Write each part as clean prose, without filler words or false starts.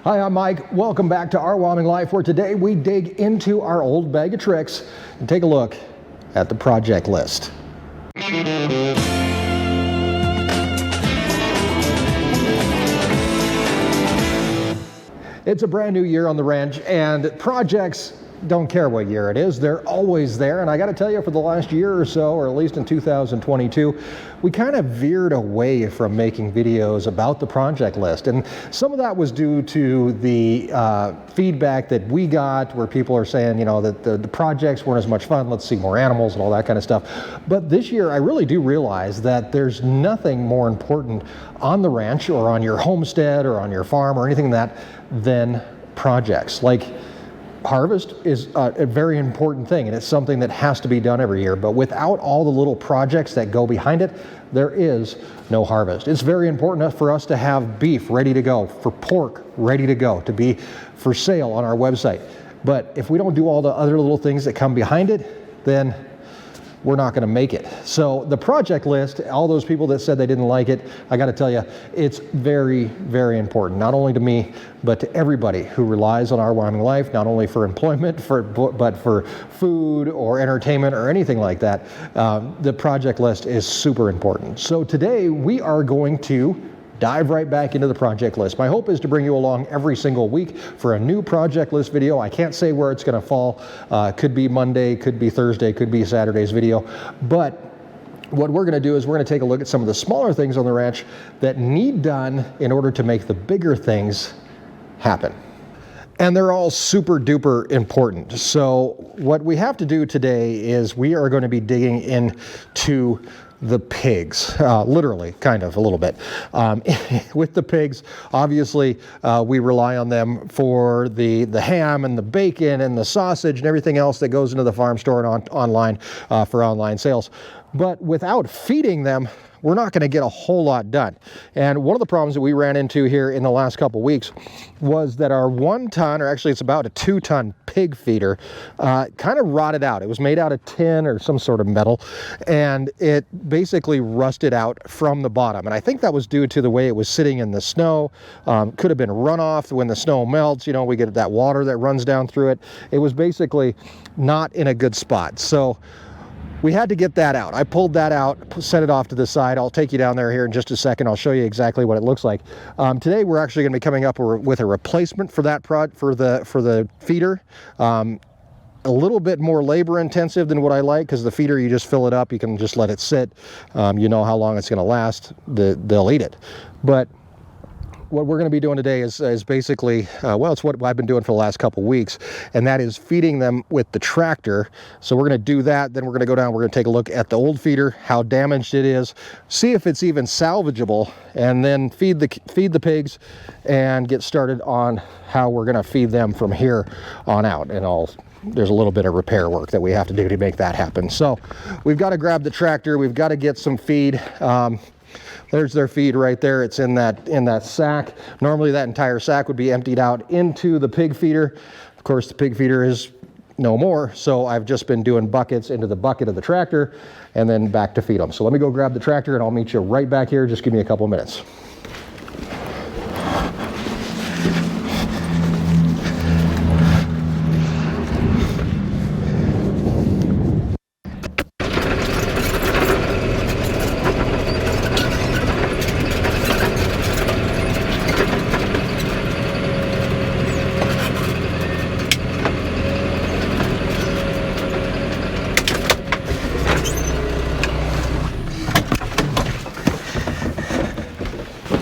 Hi, I'm Mike. Welcome back to Our Wyoming Life, where today we dig into our old bag of tricks and take a look at the project list. It's a brand new year on the ranch, and projects don't care what year it is. They're always there, and I got to tell you, for the last year or so, or at least in 2022, we kind of veered away from making videos about the project list. And some of that was due to the feedback that we got, where people are saying, you know, that the projects weren't as much fun, let's see more animals and all that kind of stuff. But this year, I really do realize that there's nothing more important on the ranch or on your homestead or on your farm or anything like that than projects. Like, harvest is a very important thing, and it's something that has to be done every year. But without all the little projects that go behind it, there is no harvest. It's very important for us to have beef ready to go, for pork ready to go, to be for sale on our website. But if we don't do all the other little things that come behind it, then we're not going to make it. So the project list, all those people that said they didn't like it, I got to tell you, it's very, very important, not only to me, but to everybody who relies on Our Wyoming Life, not only for employment, but for food or entertainment or anything like that. The project list is super important. So today we are going to dive right back into the project list. My hope is to bring you along every single week for a new project list video. I can't say where it's going to fall. Could be Monday, could be Thursday, could be Saturday's video. But what we're going to do is we're going to take a look at some of the smaller things on the ranch that need done in order to make the bigger things happen. And they're all super duper important. So what we have to do today is we are going to be digging into the pigs, literally, kind of, a little bit. With the pigs, obviously, we rely on them for the ham and the bacon and the sausage and everything else that goes into the farm store and online for online sales. But without feeding them, we're not going to get a whole lot done. And one of the problems that we ran into here in the last couple weeks was that our 1 ton, or actually it's about a 2 ton pig feeder, kind of rotted out. It was made out of tin or some sort of metal, and it basically rusted out from the bottom. And I think that was due to the way it was sitting in the snow. Could have been runoff. When the snow melts, you know, we get that water that runs down through it. It was basically not in a good spot. So we had to get that out. I pulled that out, set it off to the side. I'll take you down there here in just a second. I'll show you exactly what it looks like. Today we're actually going to be coming up with a replacement for that for the feeder. A little bit more labor intensive than what I like, because the feeder, you just fill it up, you can just let it sit. You know how long it's going to last. They'll eat it. But what we're going to be doing today is basically, well, it's what I've been doing for the last couple weeks, and that is feeding them with the tractor. So we're going to do that, then we're going to go down, we're going to take a look at the old feeder, how damaged it is, see if it's even salvageable, and then feed the pigs and get started on how we're going to feed them from here on out. And there's a little bit of repair work that we have to do to make that happen. So we've got to grab the tractor, we've got to get some feed. There's their feed right there. It's in that sack. Normally that entire sack would be emptied out into the pig feeder. Of course, the pig feeder is no more, so I've just been doing buckets into the bucket of the tractor and then back to feed them. So let me go grab the tractor and I'll meet you right back here. Just give me a couple of minutes.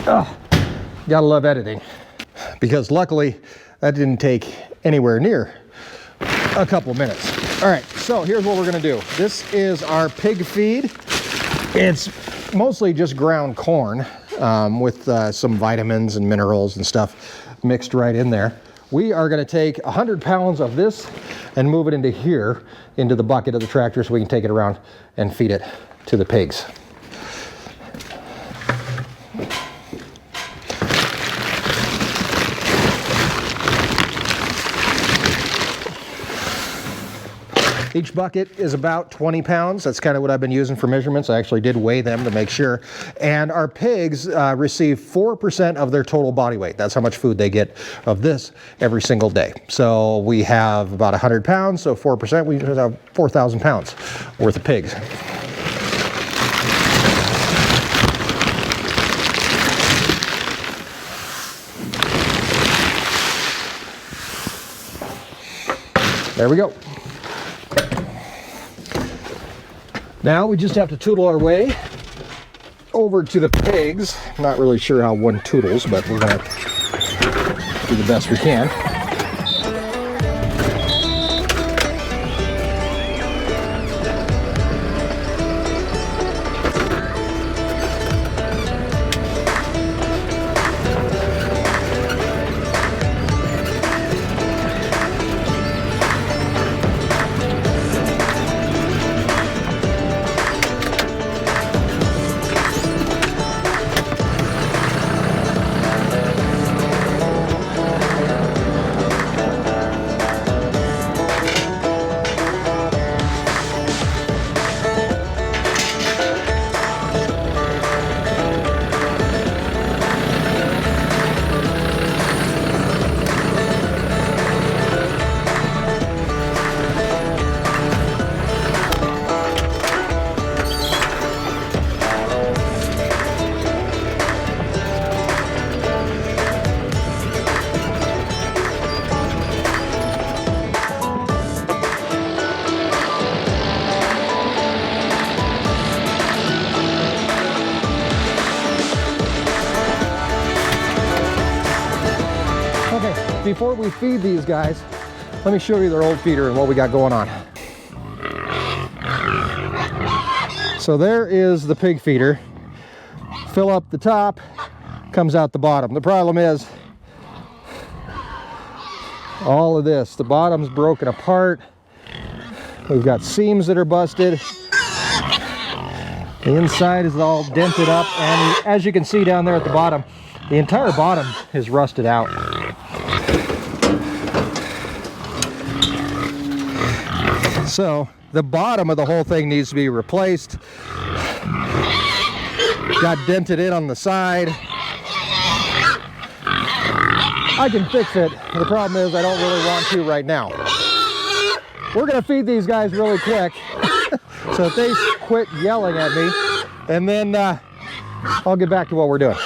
Oh, gotta love editing, because luckily that didn't take anywhere near a couple minutes. All right, so here's what we're gonna do. This is our pig feed. It's mostly just ground corn with some vitamins and minerals and stuff mixed right in there. We are gonna take 100 pounds of this and move it into here, into the bucket of the tractor, so we can take it around and feed it to the pigs. Each bucket is about 20 pounds. That's kind of what I've been using for measurements. I actually did weigh them to make sure. And our pigs receive 4% of their total body weight. That's how much food they get of this every single day. So we have about 100 pounds, so 4%, we have 4,000 pounds worth of pigs. There we go. Now we just have to tootle our way over to the pigs. Not really sure how one tootles, but we're gonna do the best we can. Before we feed these guys, let me show you their old feeder and what we got going on. So there is the pig feeder. Fill up the top, comes out the bottom. The problem is all of this, the bottom's broken apart. We've got seams that are busted. The inside is all dented up, and as you can see down there at the bottom, the entire bottom is rusted out. So the bottom of the whole thing needs to be replaced. Got dented in on the side. I can fix it. The problem is I don't really want to right now. We're gonna feed these guys really quick. So if they quit yelling at me, and then I'll get back to what we're doing.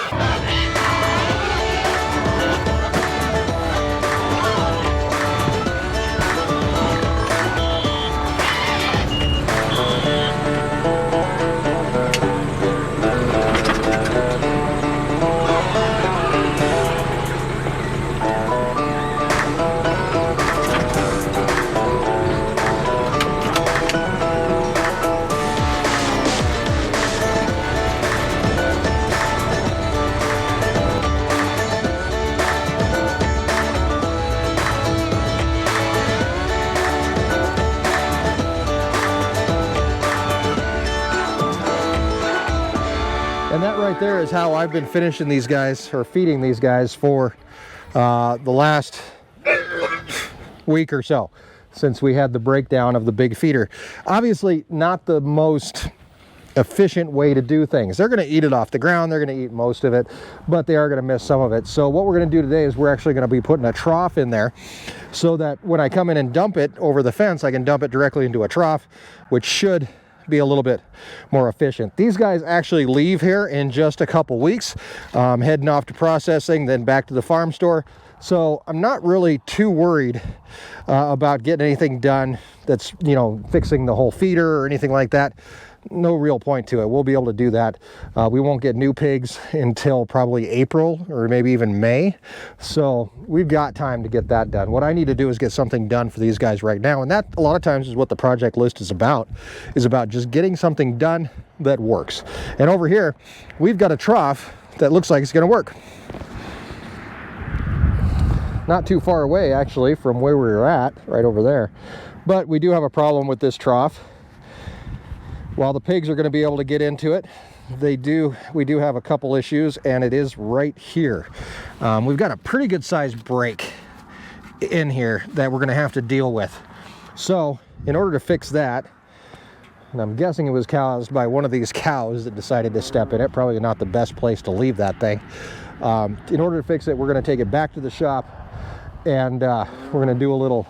And that right there is how I've been finishing these guys, or feeding these guys, for the last week or so, since we had the breakdown of the big feeder. Obviously not the most efficient way to do things. They're going to eat it off the ground, they're going to eat most of it, but they are going to miss some of it. So what we're going to do today is we're actually going to be putting a trough in there, so that when I come in and dump it over the fence, I can dump it directly into a trough, which should be a little bit more efficient. These guys actually leave here in just a couple weeks, heading off to processing, then back to the farm store. So I'm not really too worried about getting anything done that's, you know, fixing the whole feeder or anything like that. No real point to it. We'll be able to do that. We won't get new pigs until probably April or maybe even May. So we've got time to get that done. What I need to do is get something done for these guys right now. And that a lot of times is what the project list is about just getting something done that works. And over here, we've got a trough that looks like it's going to work. Not too far away, actually, from where we were at, right over there. But we do have a problem with this trough. While the pigs are going to be able to get into it, we do have a couple issues, and it is right here. We've got a pretty good sized break in here that we're going to have to deal with. So in order to fix that, and I'm guessing it was caused by one of these cows that decided to step in it, probably not the best place to leave that thing. In order to fix it, we're going to take it back to the shop, and we're going to do a little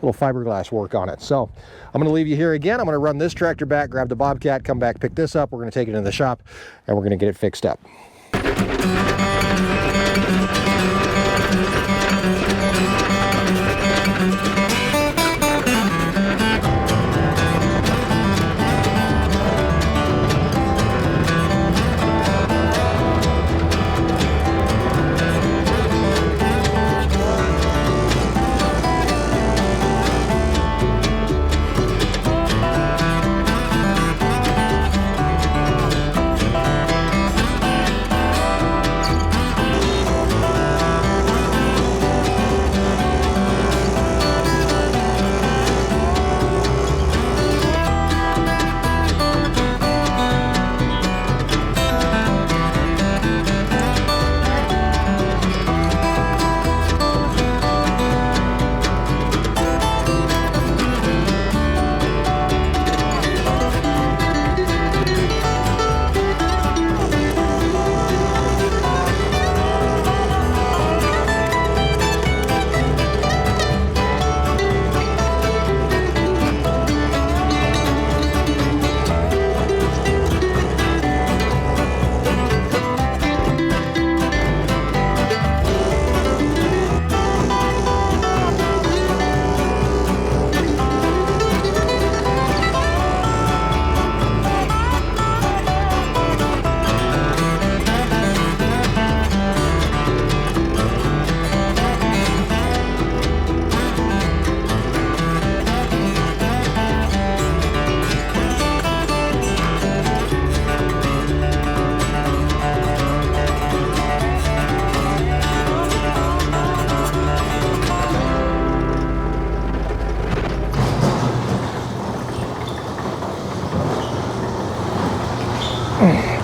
fiberglass work on it. So I'm going to leave you here again. I'm going to run this tractor back, grab the Bobcat, come back, pick this up. We're going to take it into the shop, and we're going to get it fixed up.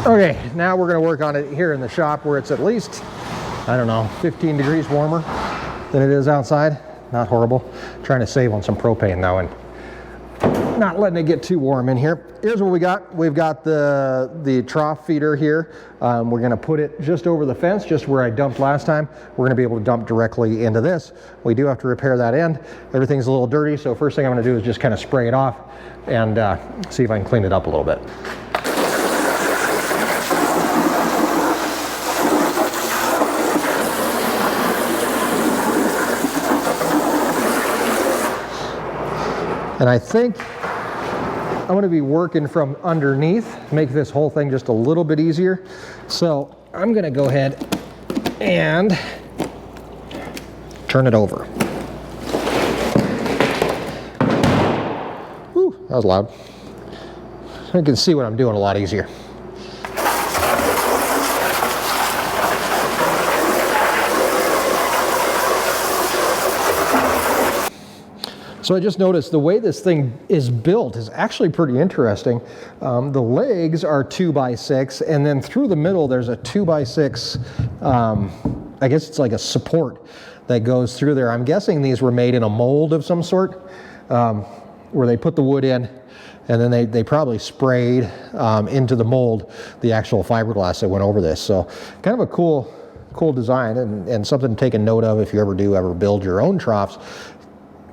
Okay, now we're going to work on it here in the shop where it's at least, I don't know, 15 degrees warmer than it is outside. Not horrible. Trying to save on some propane though and not letting it get too warm in here. Here's what we got. We've got the trough feeder here. We're going to put it just over the fence, just where I dumped last time. We're going to be able to dump directly into this. We do have to repair that end. Everything's a little dirty, so first thing I'm going to do is just kind of spray it off and see if I can clean it up a little bit. And I think I'm going to be working from underneath, make this whole thing just a little bit easier. So I'm going to go ahead and turn it over. Whew, that was loud. I can see what I'm doing a lot easier. So I just noticed the way this thing is built is actually pretty interesting. The legs are 2x6, and then through the middle there's a 2x6, I guess it's like a support that goes through there. I'm guessing these were made in a mold of some sort, where they put the wood in, and then they probably sprayed into the mold the actual fiberglass that went over this. So kind of a cool design, and something to take a note of if you ever build your own troughs.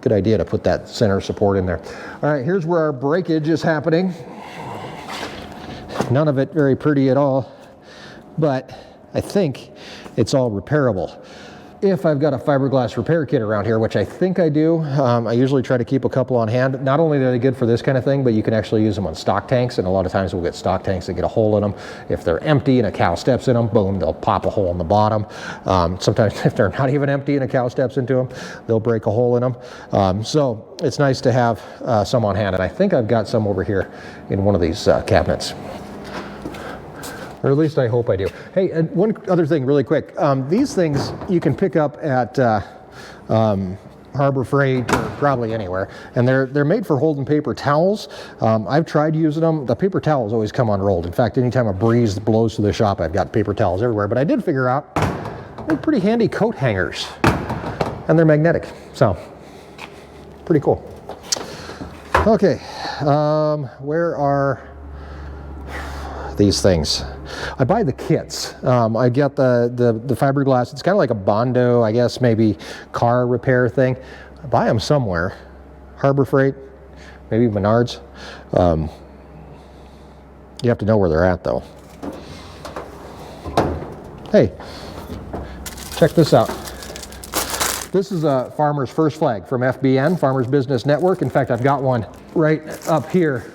Good idea to put that center support in there. All right, here's where our breakage is happening. None of it very pretty at all, but I think it's all repairable. If I've got a fiberglass repair kit around here, which I think I do, I usually try to keep a couple on hand. Not only are they good for this kind of thing, but you can actually use them on stock tanks, and a lot of times we'll get stock tanks that get a hole in them. If they're empty and a cow steps in them, boom, they'll pop a hole in the bottom. Sometimes if they're not even empty and a cow steps into them, they'll break a hole in them. So it's nice to have some on hand, and I think I've got some over here in one of these cabinets. Or at least I hope I do. Hey, and one other thing really quick. These things you can pick up at Harbor Freight or probably anywhere. And they're made for holding paper towels. I've tried using them. The paper towels always come unrolled. In fact, anytime a breeze blows through the shop, I've got paper towels everywhere. But I did figure out they're pretty handy coat hangers. And they're magnetic. So, pretty cool. Okay, where are these things? I buy the kits. I get the fiberglass. It's kind of like a Bondo, I guess, maybe car repair thing. I buy them somewhere. Harbor Freight, maybe Menards. You have to know where they're at, though. Hey, check this out. This is a Farmer's First Flag from FBN, Farmers Business Network. In fact, I've got one right up here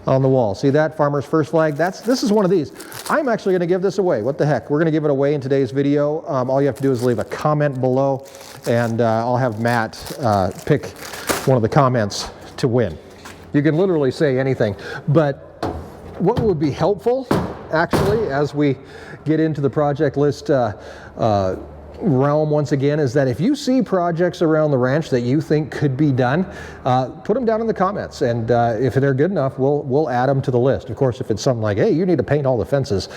on the wall. See that? Farmer's First Flag? This is one of these. I'm actually going to give this away. What the heck? We're going to give it away in today's video. All you have to do is leave a comment below, and I'll have Matt pick one of the comments to win. You can literally say anything, but what would be helpful, actually, as we get into the project list realm once again, is that if you see projects around the ranch that you think could be done, put them down in the comments, and if they're good enough, we'll add them to the list. Of course, if it's something like, hey, you need to paint all the fences,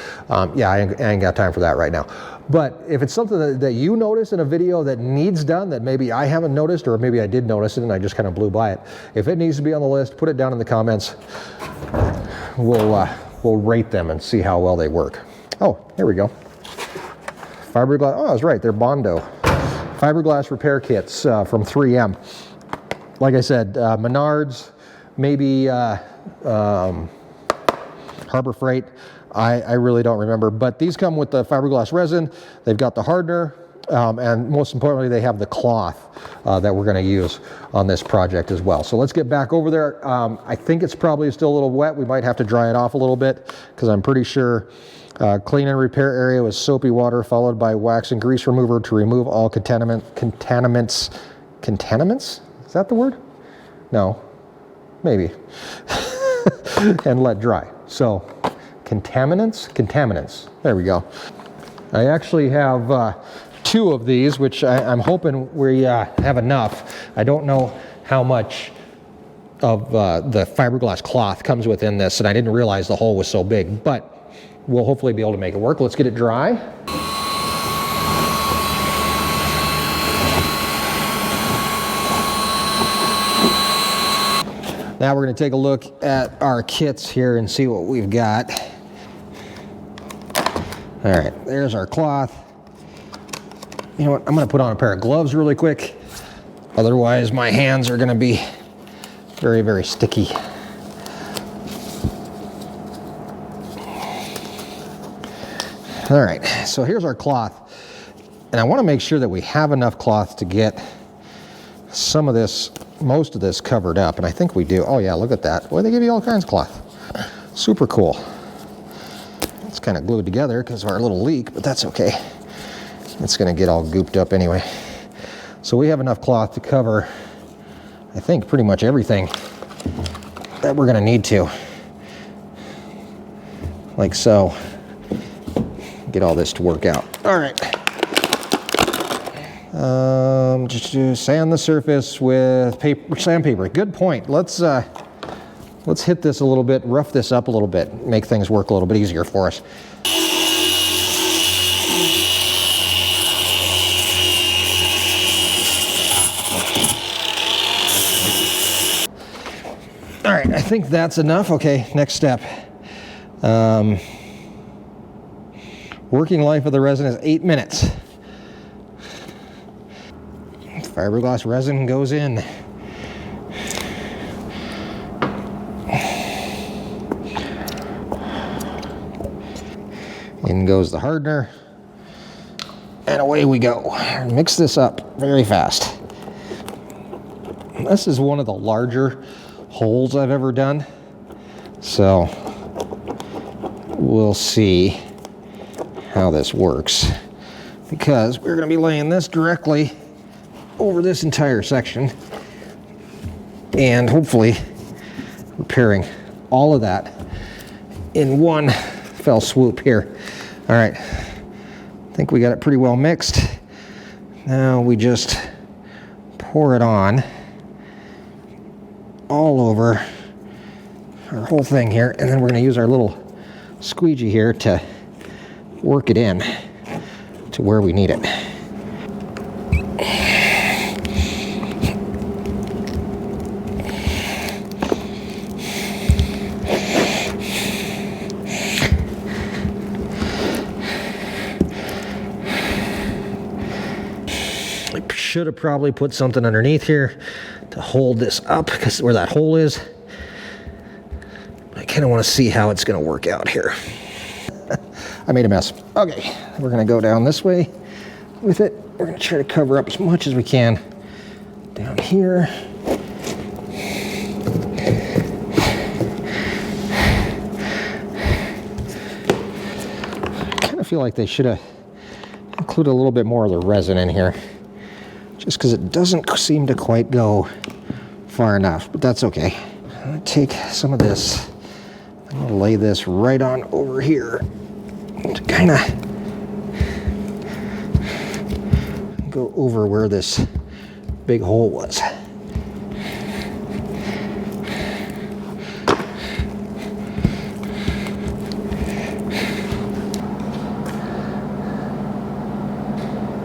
yeah, I ain't got time for that right now. But if it's something that you notice in a video that needs done, that maybe I haven't noticed, or maybe I did notice it and I just kind of blew by it, if it needs to be on the list, put it down in the comments. We'll rate them and see how well they work. Oh, here we go. Fiberglass, oh, I was right, they're Bondo. Fiberglass repair kits from 3M. Like I said, Menards, maybe Harbor Freight. I really don't remember, but these come with the fiberglass resin. They've got the hardener, and most importantly, they have the cloth that we're going to use on this project as well. So let's get back over there. I think it's probably still a little wet. We might have to dry it off a little bit, because I'm pretty sure clean and repair area with soapy water followed by wax and grease remover to remove all contaminants? Is that the word? No, maybe. And let dry. So contaminants, there we go. I actually have 2 of these, which I'm hoping we have enough. I don't know how much of the fiberglass cloth comes within this, and I didn't realize the hole was so big, but we'll hopefully be able to make it work. Let's get it dry. Now we're going to take a look at our kits here and see what we've got. All right, there's our cloth. You know what, I'm going to put on a pair of gloves really quick. Otherwise, my hands are going to be very, very sticky. All right, so here's our cloth. And I want to make sure that we have enough cloth to get some of this, most of this covered up. And I think we do. Oh yeah, look at that. Boy, they give you all kinds of cloth. Super cool. It's kind of glued together because of our little leak, but that's okay. It's going to get all gooped up anyway. So we have enough cloth to cover, I think, pretty much everything that we're going to need to. Like so. Get all this to work out. All right. Just to sand the surface with sandpaper. Good point. Let's hit this a little bit, rough this up a little bit, make things work a little bit easier for us. All right, I think that's enough. Okay, next step. Working life of the resin is 8 minutes. Fiberglass resin goes in. In goes the hardener. And away we go. Mix this up very fast. This is one of the larger holes I've ever done. So we'll see how this works, because we're going to be laying this directly over this entire section and hopefully repairing all of that in one fell swoop here. All right, I think we got it pretty well mixed. Now we just pour it on all over our whole thing here, and then we're going to use our little squeegee here to work it in to where we need it. I should have probably put something underneath here to hold this up, because where that hole is. I kind of want to see how it's going to work out here. I made a mess. Okay, we're going to go down this way with it. We're going to try to cover up as much as we can down here. I kind of feel like they should have included a little bit more of the resin in here, just because it doesn't seem to quite go far enough, but that's okay. I'm going to take some of this. I'm going to lay this right on over here to kind of go over where this big hole was.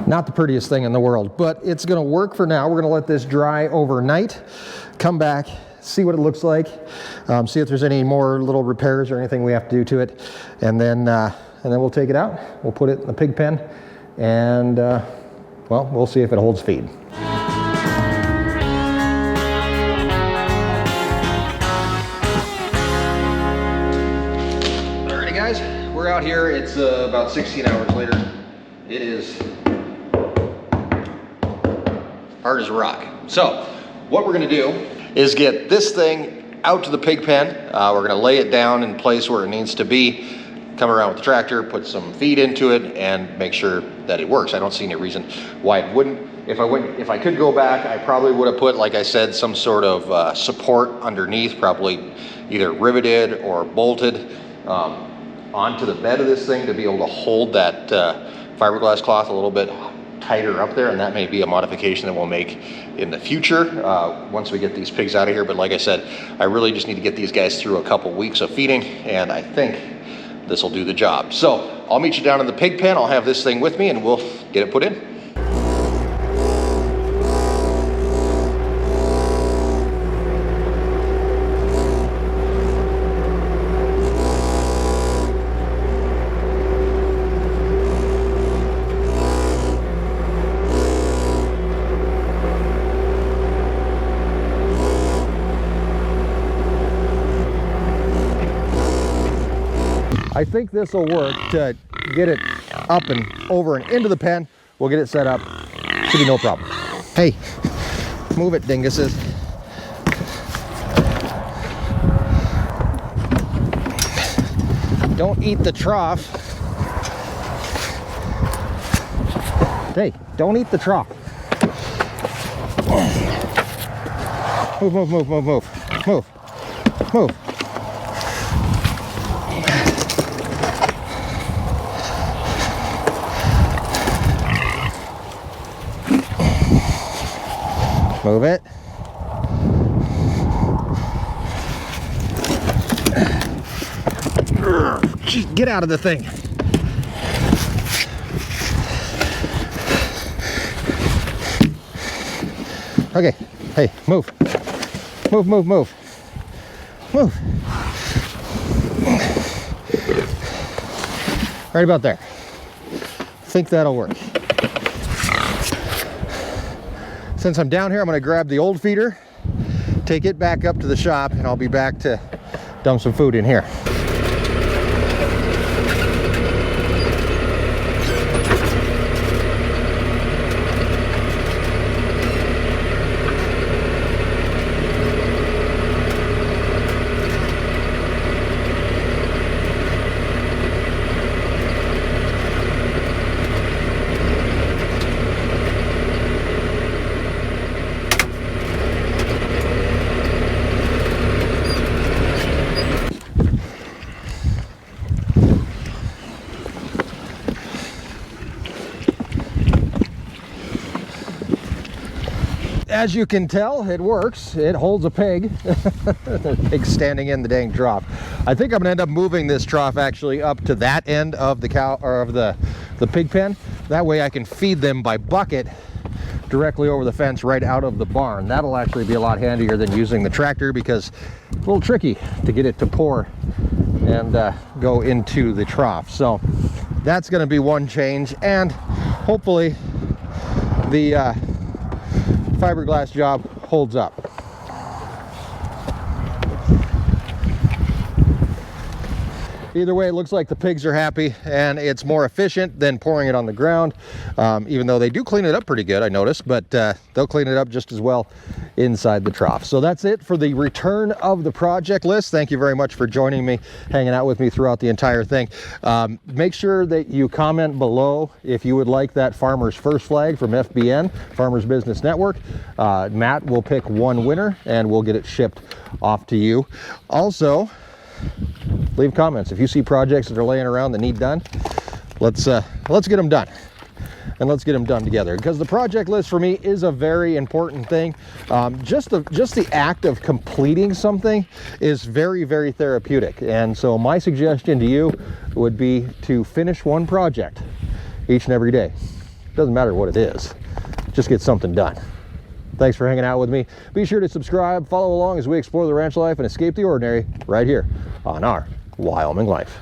Not the prettiest thing in the world, but it's going to work for now. We're going to let this dry overnight, come back, see what it looks like, see if there's any more little repairs or anything we have to do to it, and then we'll take it out. We'll put it in the pig pen, and well, we'll see if it holds feed. Alrighty guys, we're out here. It's about 16 hours later. It is hard as a rock. So what we're gonna do is get this thing out to the pig pen. We're gonna lay it down in place where it needs to be, come around with the tractor, put some feed into it, and make sure that it works. I don't see any reason why it wouldn't. If I could go back, I probably would have put, like I said, some sort of support underneath, probably either riveted or bolted onto the bed of this thing to be able to hold that fiberglass cloth a little bit tighter up there, and that may be a modification that we'll make in the future once we get these pigs out of here. But like I said, I really just need to get these guys through a couple weeks of feeding, and I think this will do the job. So I'll meet you down in the pig pen. I'll have this thing with me and we'll get it put in. I think this will work to get it up and over and into the pen. We'll get it set up. Should be no problem. Hey, move it, dinguses. Don't eat the trough. Hey, don't eat the trough. Move, move, move, move, move, move, move. Move it. Jeez, get out of the thing. Okay, hey, move. Move, move, move. Move. Right about there. Think that'll work. Since I'm down here, I'm going to grab the old feeder, take it back up to the shop, and I'll be back to dump some food in here. As you can tell, it works. It holds a pig. The pig's standing in the dang trough. I think I'm gonna end up moving this trough actually up to that end of the cow or of the pig pen. That way I can feed them by bucket directly over the fence right out of the barn. That'll actually be a lot handier than using the tractor, because it's a little tricky to get it to pour and go into the trough. So that's going to be one change, and hopefully the fiberglass job holds up. Either way, it looks like the pigs are happy, and it's more efficient than pouring it on the ground, even though they do clean it up pretty good, I noticed, but they'll clean it up just as well inside the trough. So that's it for the return of the project list. Thank you very much for joining me, hanging out with me throughout the entire thing. Make sure that you comment below if you would like that Farmer's First flag from FBN, Farmers Business Network. Matt will pick one winner, and we'll get it shipped off to you. Also, leave comments if you see projects that are laying around that need done. Let's get them done, and let's get them done together, because the project list for me is a very important thing. Just the act of completing something is very, very therapeutic, and so my suggestion to you would be to finish one project each and every day. Doesn't matter what it is, just get something done. Thanks for hanging out with me. Be sure to subscribe, follow along as we explore the ranch life and escape the ordinary right here on Our Wyoming Life.